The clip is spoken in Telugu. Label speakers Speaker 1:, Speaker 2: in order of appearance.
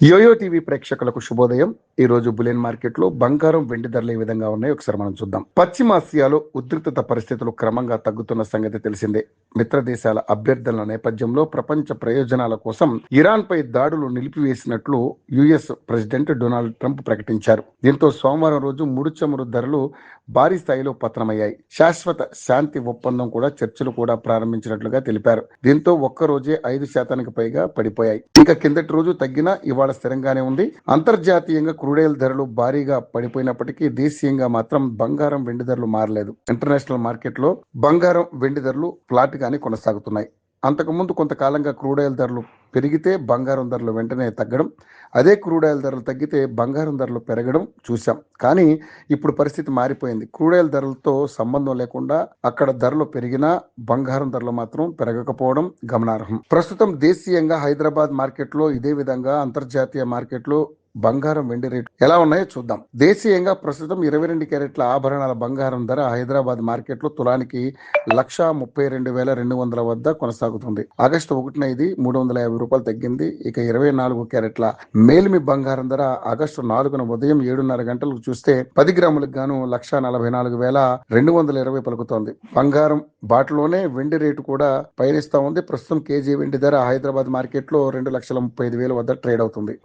Speaker 1: యోయో టీవీ ప్రేక్షకులకు శుభోదయం. ఈ రోజు బులియన్ మార్కెట్ లో బంగారం వెండి ధరలు ఏ విధంగా ఉన్నాయో ఒకసారి మనం చూద్దాం. పశ్చిమాసియాలో ఉద్రిక్తత పరిస్థితులు క్రమంగా తగ్గుతున్న సంగతి తెలిసిందే. మిత్ర దేశాల అభ్యర్థనల నేపథ్యంలో ప్రపంచ ప్రయోజనాల కోసం ఇరాన్ పై దాడులు నిలిపివేసినట్లు యుఎస్ ప్రెసిడెంట్ డొనాల్డ్ ట్రంప్ ప్రకటించారు. దీంతో సోమవారం రోజు ముడి చమురు ధరలు భారీ స్థాయిలో పతనమయ్యాయి. శాశ్వత శాంతి ఒప్పందం కూడా చర్చలు కూడా ప్రారంభించినట్లుగా తెలిపారు. దీంతో ఒక్క రోజే 5% పైగా పడిపోయాయి. ఇక కిందటి రోజు తగ్గిన ఇవాళ స్థిరంగానే ఉంది. అంతర్జాతీయంగా క్రూడాయిల్ ధరలు భారీగా పడిపోయినప్పటికీ దేశీయంగా మాత్రం బంగారం వెండి ధరలు మారలేదు. ఇంటర్నేషనల్ మార్కెట్ లో బంగారం వెండి ధరలు ఫ్లాట్ గానే కొనసాగుతున్నాయి. అంతకుముందు కొంతకాలంగా క్రూడాయిల్ ధరలు పెరిగితే బంగారం ధరలు వెంటనే తగ్గడం, అదే క్రూడాయిల్ ధరలు తగ్గితే బంగారం ధరలు పెరగడం చూసాం. కానీ ఇప్పుడు పరిస్థితి మారిపోయింది. క్రూడాయిల్ ధరలతో సంబంధం లేకుండా అక్కడ ధరలు పెరిగినా బంగారం ధరలు మాత్రం పెరగకపోవడం గమనార్హం. ప్రస్తుతం దేశీయంగా హైదరాబాద్ మార్కెట్లో ఇదే విధంగా అంతర్జాతీయ మార్కెట్లో బంగారం వెండి రేటు ఎలా ఉన్నాయో చూద్దాం. దేశీయంగా ప్రస్తుతం 22 క్యారెట్ల ఆభరణాల బంగారం ధర హైదరాబాద్ మార్కెట్ లో తులానికి 1,32,200 వద్ద కొనసాగుతుంది. ఆగస్టు 1న ఇది 350 రూపాయలు తగ్గింది. ఇక 24 క్యారెట్ల మేలిమి బంగారం ధర ఆగస్టు 4న ఉదయం 7:30 గంటలకు చూస్తే 10 గ్రాములకు గాను 1,44,220 పలుకుతోంది. బంగారం బాటలోనే వెండి రేటు కూడా పయనిస్తా ఉంది. ప్రస్తుతం కేజీ వెండి ధర హైదరాబాద్ మార్కెట్ లో 2,35,000 వద్ద ట్రేడ్ అవుతుంది.